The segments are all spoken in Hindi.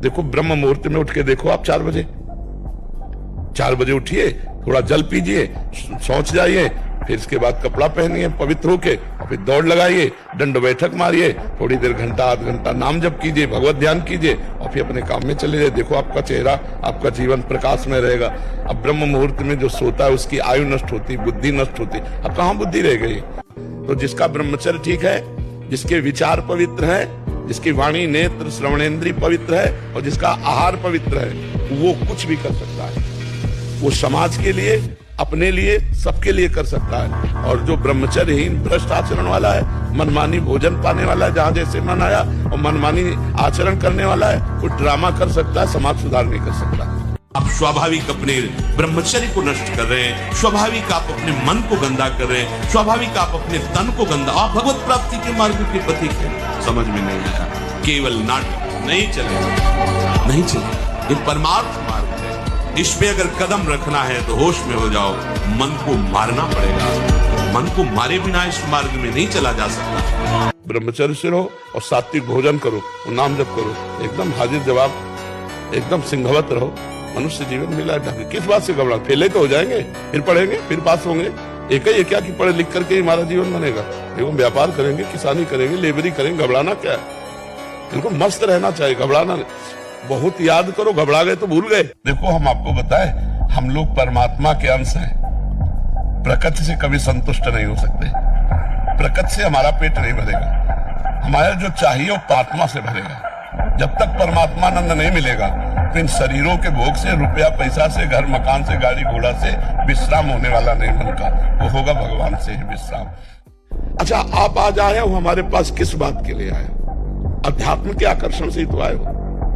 देखो ब्रह्म मुहूर्त में उठ के देखो आप 4 बजे उठिए, थोड़ा जल पीजिए, शौच जाइए, फिर इसके बाद कपड़ा पहनिए पवित्र होके, और फिर दौड़ लगाइए, दंड बैठक मारिए, थोड़ी देर घंटा आध घंटा नाम जप कीजिए, भगवत ध्यान कीजिए, और फिर अपने काम में चले जाइए। देखो आपका चेहरा, आपका जीवन प्रकाश में रहेगा। अब ब्रह्म मुहूर्त में जो सोता है उसकी आयु नष्ट होती, बुद्धि नष्ट होती, अब कहाँ बुद्धि रह गई? तो जिसका ब्रह्मचर्य ठीक है, जिसके विचार पवित्र है, जिसकी वाणी नेत्र श्रवणेन्द्रिय पवित्र है, और जिसका आहार पवित्र है, वो कुछ भी कर सकता है। वो समाज के लिए, अपने लिए, सबके लिए कर सकता है। और जो ब्रह्मचर्यहीन भ्रष्ट आचरण वाला है, मनमानी भोजन पाने वाला है, जहां जैसे मन आया और मनमानी आचरण करने वाला है, वो ड्रामा कर सकता है, समाज सुधार नहीं कर सकता। आप स्वाभाविक अपने ब्रह्मचर्य को नष्ट कर रहे हैं, स्वाभाविक आप अपने मन को गंदा कर रहे हैं, स्वाभाविक आप अपने तन को गंदा, आप भगवत प्राप्ति के मार्ग के पथिक हैं। समझ में नहीं आया, केवल नाटक नहीं चलेगा, नहीं चलेगा। ये परमार्थ मार्ग है, इसमें अगर कदम रखना है तो होश में हो जाओ, मन को मारना पड़ेगा, मन को मारे बिना इस मार्ग में नहीं चला जा सकता। ब्रह्मचर्य से रहो और सात्विक भोजन करो और नाम जप करो, एकदम हाजिर जवाब, एकदम सिंहवत रहो। मनुष्य जीवन मिला ढंग, किस बात से घबरा? फेले तो हो जाएंगे, फिर पढ़ेंगे, फिर पास होंगे। एक ही क्या कि पढ़े लिख करके हमारा जीवन बनेगा? एवं व्यापार करेंगे, किसानी करेंगे, लेबरी करेंगे, घबराना क्या है? बिल्कुल मस्त रहना चाहिए, घबराना। बहुत याद करो, घबरा गए तो भूल गए। देखो हम आपको बताएं, हम लोग परमात्मा के अंश हैं, प्रकृति से कभी संतुष्ट नहीं हो सकते। प्रकृति से हमारा पेट नहीं भरेगा, हमारा जो चाहिए वो परमात्मा से भरेगा। जब तक परमात्मानंद नहीं मिलेगा तो इन शरीरों के भोग से, रुपया पैसा से, घर मकान से, गाड़ी घोड़ा से विश्राम होने वाला नहीं मन का, वो होगा भगवान से ही विश्राम। अच्छा, आप आज आए हो हमारे पास किस बात के लिए आए हो? अध्यात्म के आकर्षण से ही तो आए हो।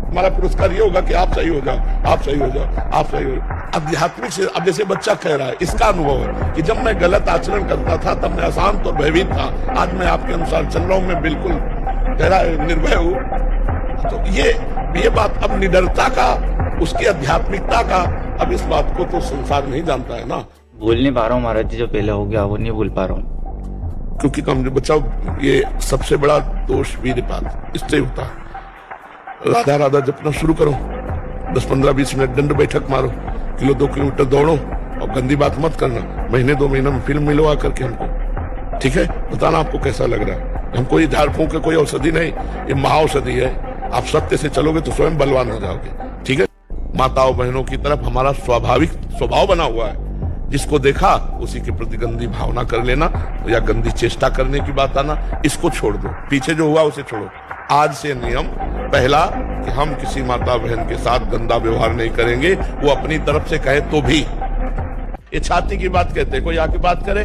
हमारा पुरस्कार ये होगा कि आप सही हो जाओ, आप सही हो जाओ, आप सही हो जाओ। आध्यात्मिक से, अब जैसे बच्चा कह रहा है, इसका अनुभव है कि जब मैं गलत आचरण करता था तब मैं अशांत और भयभीत था, आज मैं आपके अनुसार चल रहा हूं, मैं बिल्कुल कह रहा है निर्भय हूं। तो ये बात अब निडरता का, उसकी आध्यात्मिकता का, अब इस बात को तो संसार नहीं जानता है ना। भूल नहीं पा रहा हूँ महाराज जी, जो पहले हो गया वो नहीं भूल पा रहा हूँ। क्योंकि कम बच्चा, ये सबसे बड़ा दोष वीरपात इससे होता है। राधा राधा जपना शुरू करो, 10-15-20 मिनट दंड बैठक मारो, 1-2 किलोमीटर दौड़ो, और गंदी बात मत करना। महीने 2 महीने में फिल्म मिलवा करके हमको, ठीक है? बताना आपको कैसा लग रहा है। हमको ये झाड़ फूंक के कोई औषधि नहीं, ये महाऔषधि है। आप सत्य से चलोगे तो स्वयं बलवान हो जाओगे, ठीक है? माताओं बहनों की तरफ हमारा स्वाभाविक स्वभाव बना हुआ है, जिसको देखा उसी के प्रति गंदी भावना कर लेना या गंदी चेष्टा करने की बात आना, इसको छोड़ दो। पीछे जो हुआ उसे छोड़ो। आज से नियम पहला कि हम किसी माता बहन के साथ गंदा व्यवहार नहीं करेंगे, वो अपनी तरफ से कहे तो भी। ये छाती की बात कहते, कोई आके बात करे,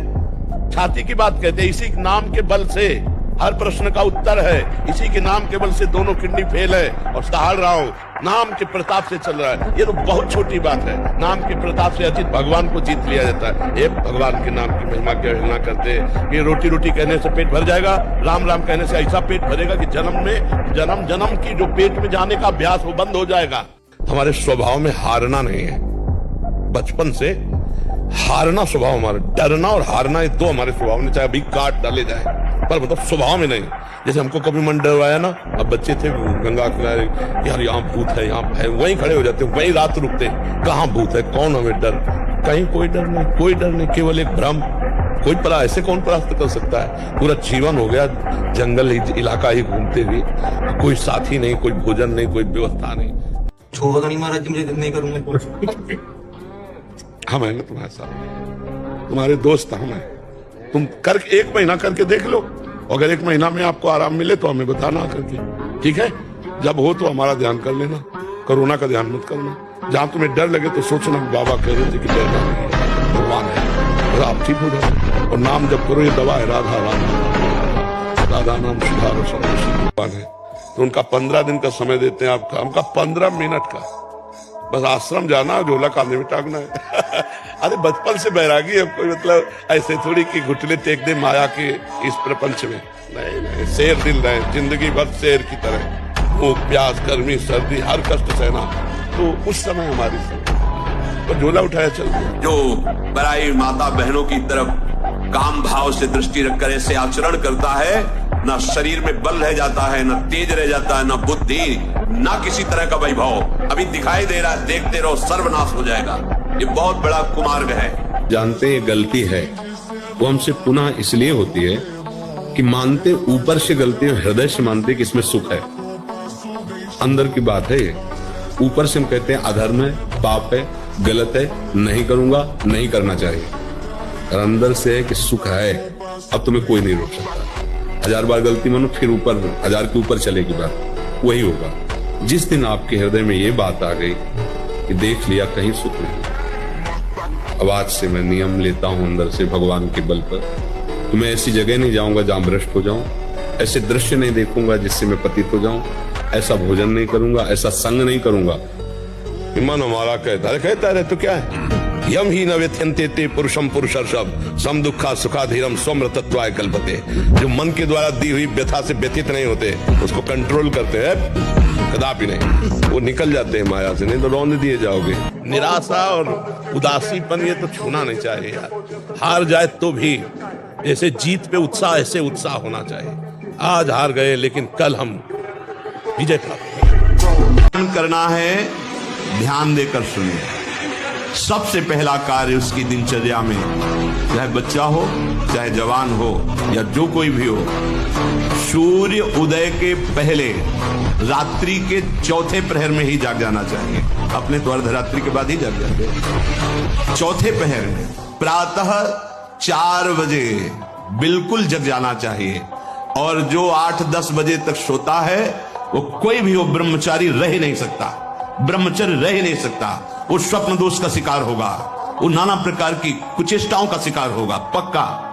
छाती की बात कहते। इसी नाम के बल से हर प्रश्न का उत्तर है, इसी के नाम के बल से दोनों किडनी फेल है और सहार रहा हूं, नाम के प्रताप से चल रहा है। ये तो बहुत छोटी बात है। नाम के प्रताप से अजीत भगवान को जीत लिया जाता है। ये भगवान के नाम की महिमा की अवहेलना करते हैं। ये रोटी रोटी कहने से पेट भर जाएगा, राम राम कहने से ऐसा पेट भरेगा कि जन्म की जो पेट में जाने का अभ्यास वो बंद हो जाएगा। हमारे स्वभाव में हारना नहीं है, बचपन से हारना स्वभाव हमारा, डरना और हारना, ये दो हमारे स्वभाव में, चाहे अभी काट डाले जाए, पर मतलब स्वभाव में नहीं। जैसे हमको कभी मन डरवाया ना, अब बच्चे थे गंगा किनारे, यार यहाँ भूत है, यहाँ है, वहीं खड़े हो जाते, वहीं रात रुकते, कहाँ भूत है, कौन हमें डर? कहीं कोई डर नहीं, कोई डर नहीं, केवल एक भ्रम। कोई परा ऐसे कौन परास्त कर सकता है? पूरा जीवन हो गया जंगल इलाका ही घूमते हुए, कोई साथी नहीं, कोई भोजन नहीं, कोई व्यवस्था नहीं। छोड़ो नहीं महाराज जी, मुझे नहीं करूंगा। हम है ना तुम्हारे साथ, तुम्हारे दोस्त हम हैं। तुम करके 1 महीना करके देख लो, अगर 1 महीना में आपको आराम मिले तो हमें बताना करके, ठीक है? जब हो तो हमारा ध्यान कर लेना, कोरोना का ध्यान मत करना। जहां तुम्हें डर लगे तो सोचना बाबा कह रहे थे कि डरना नहीं है, भगवान है, और आप ठीक हो जाओ। और नाम जब करो, ये दवा है, राधा राधा, राधा नाम सुधारो भगवान है। तो उनका 15 दिन का समय देते हैं आपका, हमका 15 मिनट का। बस आश्रम जाना, झोला कांधे में टांगना है। अरे बचपन से बैरागी है कोई, मतलब ऐसे थोड़ी कि घुटने टेक दे माया के इस प्रपंच में। नहीं नहीं, शेर दिल रहे, जिंदगी भर शेर की तरह, भूख प्यास गर्मी सर्दी हर कष्ट सहना। तो उस समय हमारी तो झोला उठाया चल। जो बराई माता बहनों की तरफ काम भाव से दृष्टि रखकर ऐसे आचरण करता है, ना शरीर में बल रह जाता है, ना तेज रह जाता है, ना बुद्धि, ना किसी तरह का वैभव। अभी दिखाई दे रहा है, देखते रहो, सर्वनाश हो जाएगा। ये बहुत बड़ा कुमार्ग है। जानते हैं गलती है, वो हमसे पुनः इसलिए होती है कि मानते ऊपर से गलती है, हृदय से मानते कि इसमें सुख है। अंदर की बात है ये। ऊपर से हम कहते हैं अधर्म है, पाप है, गलत है, नहीं करूंगा, नहीं करना चाहिए। और अंदर से है कि सुख है, अब तुम्हें कोई नहीं रोक सकता। 1000 बार गलती मानो, फिर ऊपर 1000 के ऊपर चलेगी बात, वही होगा। जिस दिन आपके हृदय में ये बात आ गई कि देख लिया कहीं सुख नहीं, अब आज से मैं नियम लेता हूं अंदर से भगवान के बल पर, तो मैं ऐसी जगह नहीं जाऊंगा जहां भ्रष्ट हो जाऊं, ऐसे दृश्य नहीं देखूंगा जिससे मैं पतित हो जाऊं, ऐसा भोजन नहीं करूंगा, ऐसा संग नहीं करूंगा। मन हमारा कहता रहे तो क्या है, यम ही न व्यथ्यन्ते ते पुरुषम पुरुषर्षभ सम दुखा सुखाधीरम स्वमृतत्वाय कल्पते। जो मन के द्वारा दी हुई व्यथा से व्यथित नहीं होते, उसको कंट्रोल करते हैं, कदापि नहीं, वो निकल जाते हैं माया से, नहीं तो रौंद दिए जाओगे। निराशा और उदासीपन ये तो छूना नहीं चाहिए यार। हार जाए तो भी जैसे जीत पे उत्साह, ऐसे उत्साह होना चाहिए। आज हार गए लेकिन कल हम विजय प्राप्त करना है, ध्यान देकर सुनिए। सबसे पहला कार्य उसकी दिनचर्या में, चाहे बच्चा हो, चाहे जवान हो, या जो कोई भी हो, सूर्य उदय के पहले रात्रि के चौथे प्रहर में ही जाग जाना चाहिए। अपने तो अर्धरात्रि के बाद ही जाग जाते हैं। चौथे प्रहर में प्रातः 4 बजे बिल्कुल जग जाना चाहिए। और जो 8-10 बजे तक सोता है, वो कोई भी हो, ब्रह्मचारी रह ही नहीं सकता, ब्रह्मचर्य रह ही नहीं सकता। वो स्वप्न दोष का शिकार होगा, वो नाना प्रकार की कुचेष्टाओं का शिकार होगा, पक्का।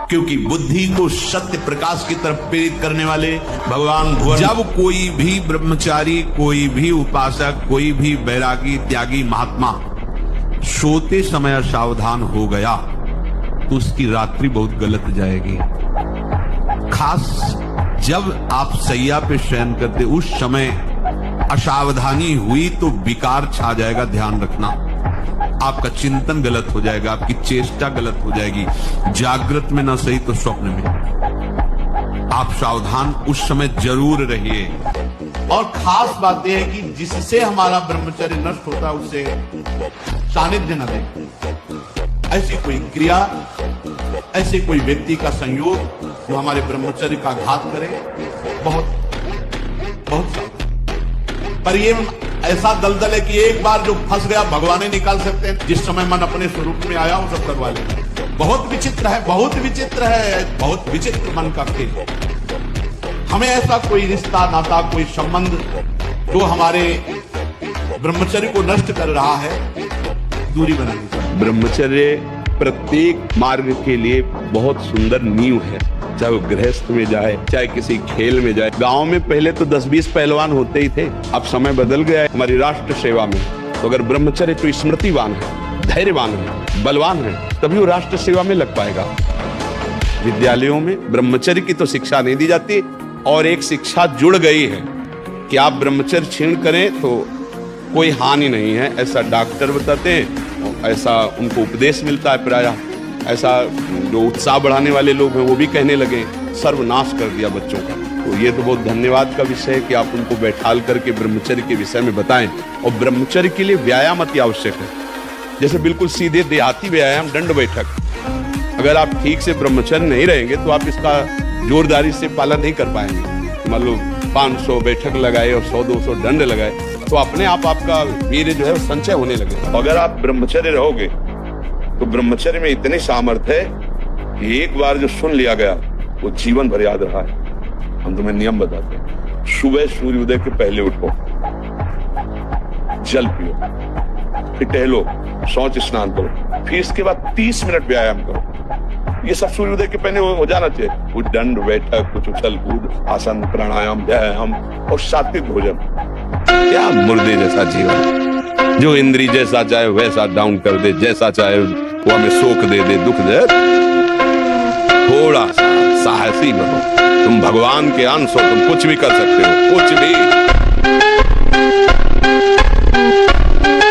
क्योंकि बुद्धि को सत्य प्रकाश की तरफ प्रेरित करने वाले भगवान भुवन। जब कोई भी ब्रह्मचारी, कोई भी उपासक, कोई भी बैरागी, त्यागी, महात्मा सोते समय सावधान हो गया, तो उसकी रात्रि बहुत गलत जाएगी। खास जब आप सैया पे शयन करते, उस समय असावधानी हुई तो विकार छा जाएगा, ध्यान रखना। आपका चिंतन गलत हो जाएगा, आपकी चेष्टा गलत हो जाएगी, जागृत में ना सही तो स्वप्न में। आप सावधान उस समय जरूर रहिए। और खास बात यह है कि जिससे हमारा ब्रह्मचर्य नष्ट होता है, उससे सानिध्य न दें। ऐसी कोई क्रिया, ऐसे कोई व्यक्ति का संयोग जो हमारे ब्रह्मचर्य का घात करे, बहुत पर ये ऐसा दलदल है कि एक बार जो फंस गया, भगवान ही निकाल सकते हैं। जिस समय मन अपने स्वरूप में आया, वो सब करवा ले। बहुत विचित्र है, बहुत विचित्र है, बहुत विचित्र मन का खेल। हमें ऐसा कोई रिश्ता, नाता, कोई संबंध जो हमारे ब्रह्मचर्य को नष्ट कर रहा है, दूरी बनानी चाहिए। ब्रह्मचर्य प्रत्येक मार्ग के लिए बहुत सुंदर नींव है, चाहे वो गृहस्थ में जाए, चाहे किसी खेल में जाए। गांव में पहले तो 10-20 पहलवान होते ही थे, अब समय बदल गया है हमारी राष्ट्र सेवा में। तो अगर ब्रह्मचर्य तो स्मृतिवान है, धैर्यवान है, बलवान है, तभी वो राष्ट्र सेवा में लग पाएगा। विद्यालयों में ब्रह्मचर्य की तो शिक्षा नहीं दी जाती, और एक शिक्षा जुड़ गई है कि आप ब्रह्मचर्य क्षीण करें तो कोई हानि नहीं है, ऐसा डॉक्टर बताते हैं, ऐसा उनको उपदेश मिलता है प्रायः। ऐसा जो उत्साह बढ़ाने वाले लोग हैं वो भी कहने लगे, सर्वनाश कर दिया बच्चों का। तो ये तो बहुत धन्यवाद का विषय है कि आप उनको बैठाल करके ब्रह्मचर्य के विषय में बताएं। और ब्रह्मचर्य के लिए व्यायाम अति आवश्यक है। जैसे बिल्कुल सीधे देहाती व्यायाम, दंड बैठक, अगर आप ठीक से ब्रह्मचर्य नहीं रहेंगे तो आप इसका जोरदारी से पालन नहीं कर पाएंगे। मान लो 500 बैठक लगाए और 100-200 दंड लगाए, तो अपने आप आपका वीर्य जो है वो संचय होने लगे। अगर आप ब्रह्मचर्य रहोगे तो ब्रह्मचर्य में इतनी सामर्थ्य है कि एक बार जो सुन लिया गया वो जीवन भर याद रहा है। हम तुम्हें नियम बताते हैं, सुबह सूर्योदय के पहले उठो, जल पियो, फिर टहलो, शौच स्नान करो, फिर इसके बाद 30 मिनट व्यायाम करो। ये सब सूर्योदय के पहले हो जाना चाहिए। कुछ दंड बैठक, कुछ उछल कूद, आसन, प्राणायाम, व्यायाम और सात्विक भोजन। क्या मुर्दे जैसा जीवन, जो इंद्री जैसा चाहे वैसा डाउन कर दे, जैसा चाहे वो हमें शोक दे दे, दुख दे। थोड़ा सा साहसी बनो, तुम भगवान के अंश हो, तुम कुछ भी कर सकते हो, कुछ भी।